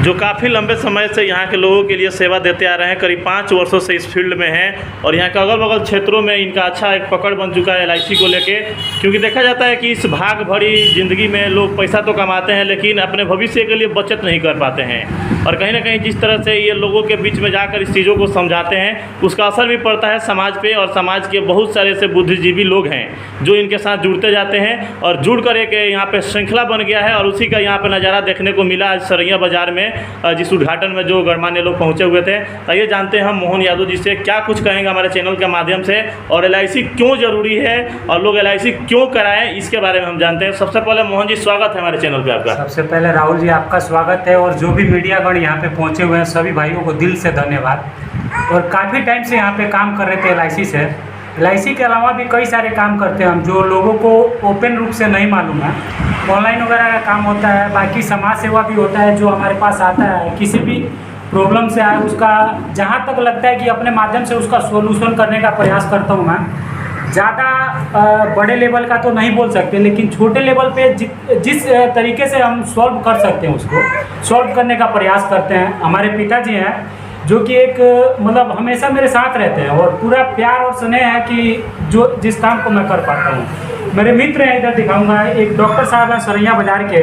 जो काफ़ी लंबे समय से यहाँ के लोगों के लिए सेवा देते आ रहे हैं। करीब 5 वर्षों से इस फील्ड में हैं और यहाँ के अगल बगल क्षेत्रों में इनका अच्छा एक पकड़ बन चुका है LIC को लेके। क्योंकि देखा जाता है कि इस भाग भरी ज़िंदगी में लोग पैसा तो कमाते हैं लेकिन अपने भविष्य के लिए बचत नहीं कर पाते हैं। और कहीं ना कहीं जिस तरह से ये लोगों के बीच में जाकर इस चीज़ों को समझाते हैं उसका असर भी पड़ता है समाज पे। और समाज के बहुत सारे ऐसे बुद्धिजीवी लोग हैं जो इनके साथ जुड़ते जाते हैं और जुड़ कर एक यहाँ पे श्रृंखला बन गया है। और उसी का यहाँ पे नज़ारा देखने को मिला आज सरैया बाज़ार में, जिस उद्घाटन में जो गणमान्य लोग पहुँचे हुए थे। आइए जानते हैं हम मोहन यादव जी से क्या कुछ कहेंगे हमारे चैनल के माध्यम से, और LIC क्यों ज़रूरी है और लोग LIC क्यों कराएं इसके बारे में हम जानते हैं। सबसे पहले मोहन जी स्वागत है हमारे चैनल पे आपका। सबसे पहले राहुल जी आपका स्वागत है, और जो भी मीडियागण यहाँ पे पहुँचे हुए हैं सभी भाइयों को दिल से धन्यवाद। और काफ़ी टाइम से यहाँ पे काम कर रहे थे LIC से। LIC के अलावा भी कई सारे काम करते हैं हम, जो लोगों को ओपन रूप से नहीं मालूम है। ऑनलाइन वगैरह का काम होता है, बाकी समाज सेवा भी होता है। जो हमारे पास आता है किसी भी प्रॉब्लम से आए उसका जहाँ तक लगता है कि अपने माध्यम से उसका सोल्यूशन करने का प्रयास करता हूँ मैं। ज़्यादा बड़े लेवल का तो नहीं बोल सकते, लेकिन छोटे लेवल पे जिस तरीके से हम सॉल्व कर सकते हैं उसको सॉल्व करने का प्रयास करते हैं। हमारे पिताजी हैं जो कि एक मतलब हमेशा मेरे साथ रहते हैं और पूरा प्यार और स्नेह है कि जो जिस काम को मैं कर पाता हूँ। मेरे मित्र हैं, इधर दिखाऊंगा, एक डॉक्टर साहब हैं सरैया बाज़ार के,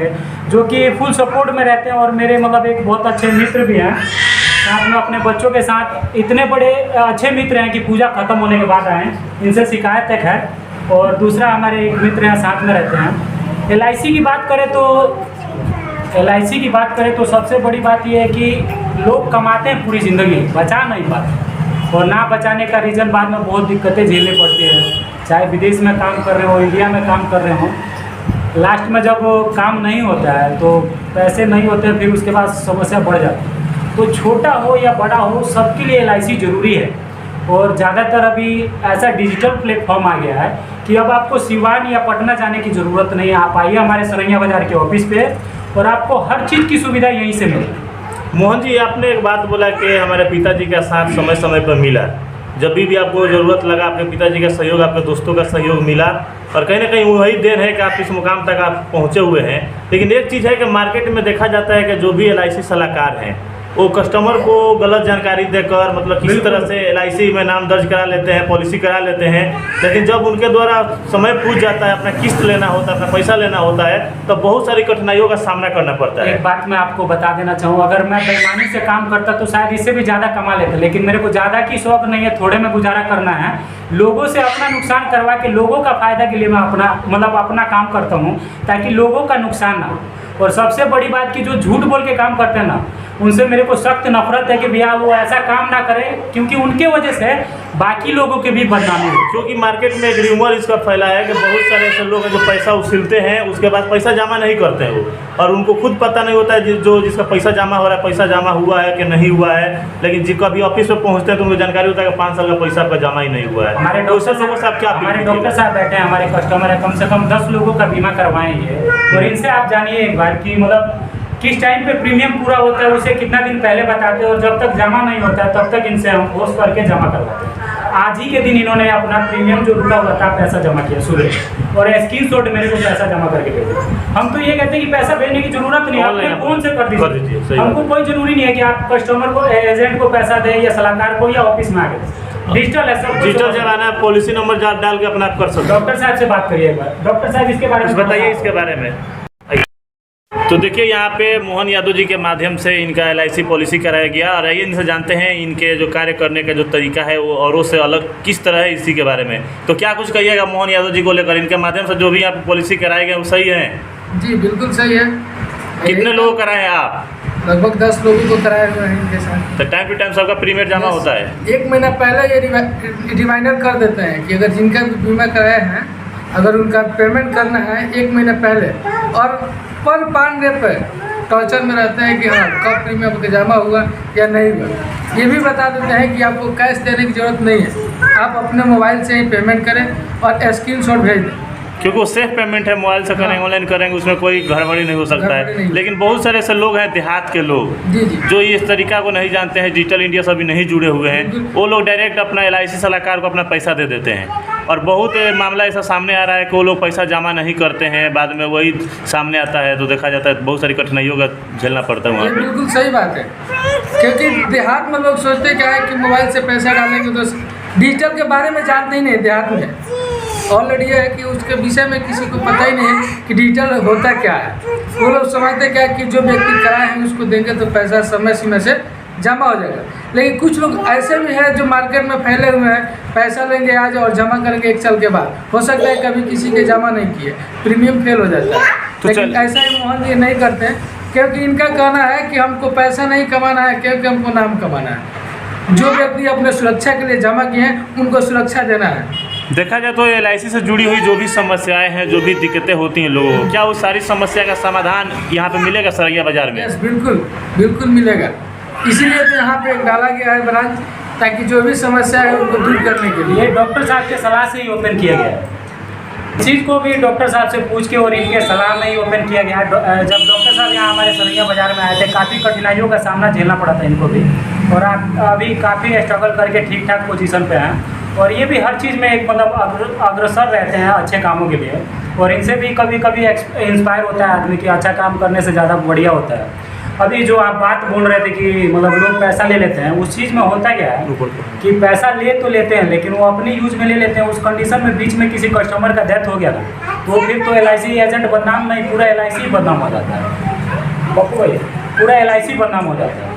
जो कि फुल सपोर्ट में रहते हैं और मेरे मतलब एक बहुत अच्छे मित्र भी हैं। साथ में अपने बच्चों के साथ इतने बड़े अच्छे मित्र हैं कि पूजा खत्म होने के बाद आए, इनसे शिकायत तक है। और दूसरा हमारे एक मित्र हैं साथ में रहते हैं। LIC की बात करें तो सबसे बड़ी बात यह है कि लोग कमाते हैं पूरी ज़िंदगी, बचा नहीं पाते, और ना बचाने का रीज़न बाद में बहुत दिक्कतें झेलनी पड़ती है। चाहे विदेश में काम कर रहे हो, इंडिया में काम कर रहे हो, लास्ट में जब काम नहीं होता है तो पैसे नहीं होते, फिर उसके बाद समस्या बढ़ जाती है। तो छोटा हो या बड़ा हो सबके लिए LIC ज़रूरी है। और ज़्यादातर अभी ऐसा डिजिटल प्लेटफॉर्म आ गया है कि अब आपको सिवान या पटना जाने की ज़रूरत नहीं है। आप आइए हमारे सरैया बाज़ार के ऑफिस पे और आपको हर चीज़ की सुविधा यहीं से मिलेगी। मोहन जी, आपने एक बात बोला कि हमारे पिताजी का साथ समय समय पर मिला। जब भी आपको ज़रूरत लगा आपके पिताजी का सहयोग, आपके दोस्तों का सहयोग मिला, और कहीं ना कहीं वही देन है कि आप इस मुकाम तक आप पहुँचे हुए हैं। लेकिन एक चीज़ है कि मार्केट में देखा जाता है कि जो भी LIC सलाहकार हैं वो कस्टमर को गलत जानकारी देकर मतलब किसी तरह से LIC में नाम दर्ज करा लेते हैं, पॉलिसी करा लेते हैं। लेकिन जब उनके द्वारा समय पूछ जाता है, अपना किस्त लेना होता है, अपना पैसा लेना होता है, तो बहुत सारी कठिनाइयों का सामना करना पड़ता है। एक बात मैं आपको बता देना चाहूँ, अगर मैं बेईमानी से काम करता तो शायद इससे भी ज़्यादा कमा लेता, लेकिन मेरे को ज़्यादा की शौक नहीं है, थोड़े में गुजारा करना है। लोगों से अपना नुकसान करवा के लोगों का फ़ायदा के लिए मैं अपना काम करता हूँ, ताकि लोगों का नुकसान ना हो। और सबसे बड़ी बात कि जो झूठ बोल के काम करते हैं ना, उनसे मेरे को सख्त नफरत है कि भैया वो ऐसा काम ना करें, क्योंकि उनके वजह से बाकी लोगों के भी बदनामी हो। क्योंकि मार्केट में एक र्यूमर इसका फैला है कि बहुत सारे ऐसे लोग हैं जो पैसा उछलते हैं, उसके बाद पैसा जमा नहीं करते हैं वो, और उनको खुद पता नहीं होता है जिसका पैसा जमा हो रहा है, पैसा जमा हुआ है कि नहीं हुआ है। लेकिन जिसको अभी ऑफिस में पहुँचते हैं तो उनको जानकारी होता है कि 5 साल का पैसा आपका जमा ही नहीं हुआ है। हमारे डॉक्टर साहब बैठे हैं, हमारे कस्टमर है, कम से कम 10 लोगों का बीमा करवाएंगे। और इनसे आप जानिए एक बार कि मतलब किस टाइम पे प्रीमियम पूरा होता है उसे कितना दिन पहले बताते हैं, और जब तक जमा नहीं होता है तब तक इनसे हम फोर्स करके जमा करवाते हैं। आज ही के दिन इन्होंने अपना प्रीमियम जो रुका हुआ था पैसा जमा किया सुबह, और स्क्रीनशॉट मेरे को पैसा जमा करके भेजे। हम तो ये कहते हैं कि पैसा भेजने की जरूरत नहीं है, अपने फोन से कर दीजिए। हमको कोई जरूरी नहीं है कि आप कस्टमर को, एजेंट को पैसा दें या सलाहकार को, या ऑफिस में आगे। डिजिटल है, सब डिजिटल जमाना है, पॉलिसी नंबर डाल के अपना आप कर सकते। डॉक्टर साहब से बात करिए एक बार। डॉक्टर साहब इसके बारे में बताइए, इसके बारे में। तो देखिए यहाँ पे मोहन यादव जी के माध्यम से इनका LIC पॉलिसी कराया गया, और आइए इनसे जानते हैं इनके जो कार्य करने का जो तरीका है वो औरों से अलग किस तरह है इसी के बारे में। तो क्या कुछ कहिएगा मोहन यादव जी को लेकर, इनके माध्यम से जो भी यहाँ पे पॉलिसी कराए गए वो सही है? जी बिल्कुल सही है। कितने लोगों कराए हैं आप? लगभग 10 लोगों को कराए हुए हैं इनके साथ। तो टाइम टू टाइम सबका प्रीमियम जमा होता है? 1 महीना पहले ये रिमाइंडर कर देते हैं कि अगर जिनका भी बीमा कराए हैं, अगर उनका पेमेंट करना है 1 महीना पहले, और पर पान पे टॉर्चर में रहते हैं कि हाँ कब प्रीमियम जमा हुआ या नहीं हुआ। ये भी बता देते हैं कि आपको कैश देने की ज़रूरत नहीं है, आप अपने मोबाइल से ही पेमेंट करें और स्क्रीनशॉट भेज दें, क्योंकि वो सेफ पेमेंट है, मोबाइल से करेंगे, ऑनलाइन करेंगे, उसमें कोई गड़बड़ी नहीं हो सकता है। लेकिन बहुत सारे ऐसे लोग हैं देहात के लोग जो इस तरीका को नहीं जानते हैं, डिजिटल इंडिया से अभी नहीं जुड़े हुए हैं, वो लोग डायरेक्ट अपना LIC सलाहकार को अपना पैसा दे देते हैं, और बहुत मामला ऐसा सामने आ रहा है कि वो लोग पैसा जमा नहीं करते हैं, बाद में वही सामने आता है तो देखा जाता है बहुत सारी कठिनाइयों का झेलना पड़ता है ये वहाँ पे। बिल्कुल सही बात है, क्योंकि देहात में लोग सोचते क्या है कि मोबाइल से पैसा डालेंगे तो डिजिटल के बारे में जानते ही नहीं देहात में। ऑलरेडी ये है कि उसके विषय में किसी को पता ही नहीं है कि डिजिटल होता क्या है। वो लोग समझते क्या है कि जो व्यक्ति कराए हैं उसको देंगे तो पैसा समय सीमा से जमा हो जाएगा। लेकिन कुछ लोग ऐसे भी हैं जो मार्केट में फैले हुए हैं, पैसा लेंगे आज और जमा करेंगे 1 साल के बाद, हो सकता है कभी किसी के जमा नहीं किए, प्रीमियम फेल हो जाता है। तो लेकिन ऐसा ही मोहन ये नहीं करते हैं, क्योंकि इनका कहना है कि हमको पैसा नहीं कमाना है, क्योंकि हमको नाम कमाना है। जो व्यक्ति अपने सुरक्षा के लिए जमा किए हैं उनको सुरक्षा देना है। देखा जाए तो LIC से जुड़ी हुई जो भी समस्याएं हैं, जो भी दिक्कतें होती हैं लोगों को, क्या वो सारी समस्या का समाधान यहाँ पे मिलेगा सरैया बाजार में? यस, बिल्कुल बिल्कुल मिलेगा। इसीलिए तो यहाँ पे डाला गया है ब्रांच, ताकि जो भी समस्या है उनको दूर करने के लिए। ये डॉक्टर साहब के सलाह से ही ओपन किया गया है। इस चीज़ को भी डॉक्टर साहब से पूछ के और इनके सलाह में ही ओपन किया गया। जब डॉक्टर साहब यहाँ हमारे सरैया बाजार में आए थे, काफ़ी कठिनाइयों का सामना झेलना पड़ा था इनको भी, और आप अभी काफ़ी स्ट्रगल करके ठीक ठाक पोजीशन पे हैं। और ये भी हर चीज़ में एक मतलब अग्रसर रहते हैं अच्छे कामों के लिए, और इनसे भी कभी कभी इंस्पायर होता है आदमी कि अच्छा काम करने से ज़्यादा बढ़िया होता है। अभी जो आप बात बोल रहे थे कि मतलब लोग पैसा ले लेते हैं, उस चीज़ में होता क्या है कि पैसा ले तो लेते हैं लेकिन वो अपनी यूज में ले लेते हैं। उस कंडीशन में बीच में किसी कस्टमर का डेथ हो गया था तो फिर तो LIC एजेंट बदनाम नहीं, पूरा LIC बदनाम हो जाता है। बप्पू भाई, पूरा LIC बदनाम हो जाता है।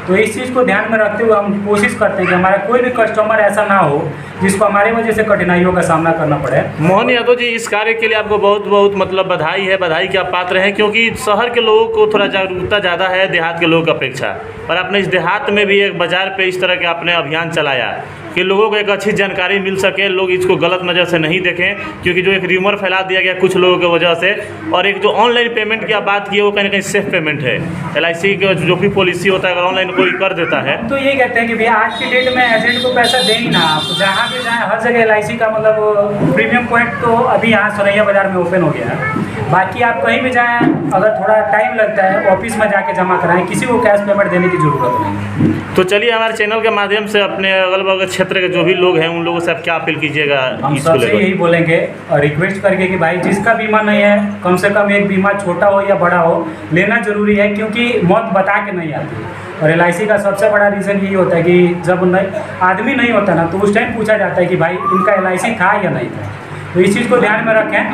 तो इस चीज़ को ध्यान में रखते हुए हम कोशिश करते हैं कि हमारा कोई भी कस्टमर ऐसा ना हो जिसको हमारे वजह से कठिनाइयों का सामना करना पड़े। मोहन यादव जी, इस कार्य के लिए आपको बहुत बहुत मतलब बधाई है, बधाई के आप पात्र हैं, क्योंकि शहर के लोगों को थोड़ा जागरूकता ज़्यादा है देहात के लोगों की अपेक्षा। पर आपने इस देहात में भी एक बाज़ार पे इस तरह के आपने अभियान चलाया कि लोगों को एक अच्छी जानकारी मिल सके, लोग इसको गलत नज़र से नहीं देखें, क्योंकि जो एक र्यूमर फैला दिया गया कुछ लोगों की वजह से, और एक जो ऑनलाइन पेमेंट की आप बात की वो कहीं ना कहीं सेफ पेमेंट है। LIC का जो भी पॉलिसी होता है अगर ऑनलाइन कोई कर देता है तो ये कहते हैं कि भैया आज की डेट में एजेंट को पैसा दे ही ना, आप जहाँ भी जाएँ हर जगह LIC का मतलब प्रीमियम पॉइंट तो अभी यहाँ सरैया बाजार में ओपन हो गया है। बाकी आप कहीं भी जाएँ, अगर थोड़ा टाइम लगता है ऑफिस में जाके जमा कराएं, किसी को कैश पेमेंट देने की ज़रूरत नहीं। तो चलिए हमारे चैनल के माध्यम से अपने अगल बगल क्षेत्र के जो भी लोग हैं उन लोगों से आप क्या अपील कीजिएगा? हम इसको सबसे लेकर यही बोलेंगे और रिक्वेस्ट करके कि भाई जिसका बीमा नहीं है कम से कम एक बीमा छोटा हो या बड़ा हो लेना जरूरी है, क्योंकि मौत बता के नहीं आती। और LIC का सबसे बड़ा रीज़न यही होता है कि जब आदमी नहीं होता ना तो उस टाइम पूछा जाता है कि भाई इनका LIC था या नहीं था। तो इस चीज़ को ध्यान में रखें।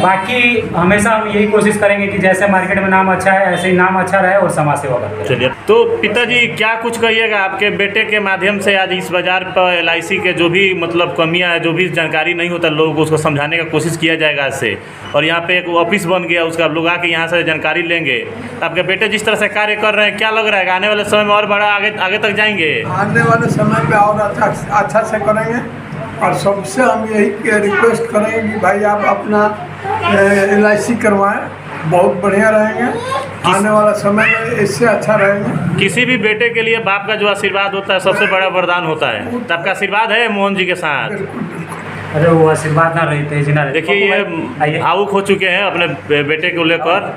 बाकी हमेशा हम यही कोशिश करेंगे कि जैसे मार्केट में नाम अच्छा है ऐसे ही नाम अच्छा रहे और समाज सेवा करते रहे। चलिए, तो पिताजी क्या कुछ कहिएगा आपके बेटे के माध्यम से आज इस बाज़ार पर LIC के जो भी मतलब कमियां है, जो भी जानकारी नहीं होता लोगों को उसको समझाने का कोशिश किया जाएगा आज से, और यहाँ पे एक ऑफिस बन गया उसका, लोग आके यहाँ से जानकारी लेंगे। आपके बेटे जिस तरह से कार्य कर रहे हैं क्या लग रहा है आने वाले समय में और बड़ा आगे तक जाएंगे? आने वाले समय में और अच्छा से करेंगे। और सबसे हम यही रिक्वेस्ट करेंगे कि भाई आप अपना LIC करवाएं, बहुत बढ़िया रहेंगे। आने वाला समय में इससे अच्छा रहेंगे। किसी भी बेटे के लिए बाप का जो आशीर्वाद होता है सबसे बड़ा वरदान होता है। तो आपका आशीर्वाद है मोहन जी के साथ? अरे वो आशीर्वाद ना रही तेजी ना। देखिए ये भावुक हो चुके हैं अपने बेटे को लेकर।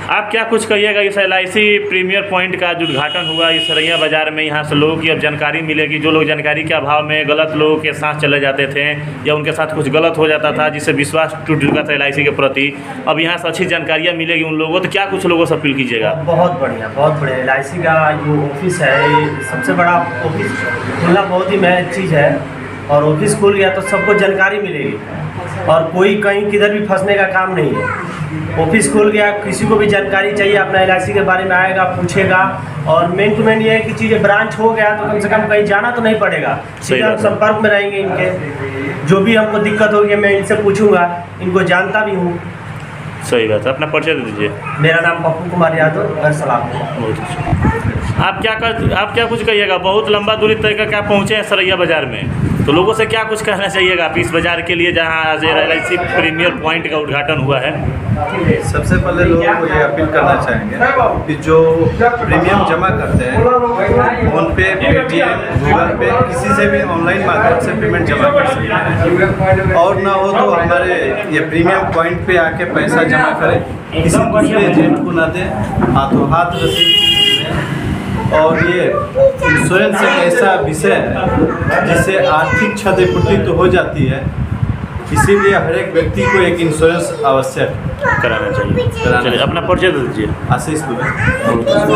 आप क्या कुछ कहिएगा इस LIC प्रीमियर पॉइंट का जो उद्घाटन हुआ इस सरैया बाज़ार में, यहाँ से लोगों की अब जानकारी मिलेगी। जो लोग जानकारी के अभाव में गलत लोगों के साथ चले जाते थे या उनके साथ कुछ गलत हो जाता था जिससे विश्वास टूट चुका था LIC के प्रति, अब यहाँ से अच्छी जानकारियाँ मिलेगी उन लोगों को। तो क्या कुछ लोगों से अपील कीजिएगा? बहुत बढ़िया LIC का जो ऑफिस है ये सबसे बड़ा ऑफिस खुलना बहुत ही महत्व चीज़ है। और ऑफिस खुल गया तो सबको जानकारी मिलेगी और कोई कहीं किधर भी फंसने का काम नहीं है। ऑफिस खुल गया, किसी को भी जानकारी चाहिए अपना LIC के बारे में आएगा, पूछेगा। और मेन टू मेन ये है कि चीज़ें ब्रांच हो गया तो कम से कम कहीं जाना तो नहीं पड़ेगा, सीधा हम संपर्क में रहेंगे इनके। जो भी हमको दिक्कत होगी मैं इनसे पूछूंगा, इनको जानता भी हूँ। सही बात है। अपना परिचय दे दीजिए। मेरा नाम पप्पू कुमार यादव, घर सलाम। बहुत अच्छा। आप क्या कुछ कहिएगा? बहुत लंबा दूरी तय करके आप पहुँचे हैं सरैया बाज़ार में, तो लोगों से क्या कुछ कहना चाहिएगा आप इस बाज़ार के लिए जहाँ आज LIC प्रीमियर पॉइंट का उद्घाटन हुआ है? सबसे पहले लोगों को ये अपील करना चाहेंगे कि जो प्रीमियम जमा करते हैं फ़ोनपे, पेटीएम, गूगल पे, किसी से भी ऑनलाइन माध्यम से पेमेंट जमा कर सकते हैं। और ना हो तो हमारे ये प्रीमियम पॉइंट पे आके पैसा जमा करें, किसी दूसरे एजेंट को ना दें, हाथों हाथ रसीद और ये इंश्योरेंस एक ऐसा विषय है जिससे आर्थिक क्षतिपूर्ति तो हो जाती है, इसीलिए हर एक व्यक्ति को एक इंश्योरेंस आवश्यक कराना चाहिए। कराना चलिए अपना परिचय दे दीजिए। आशीष दुबे।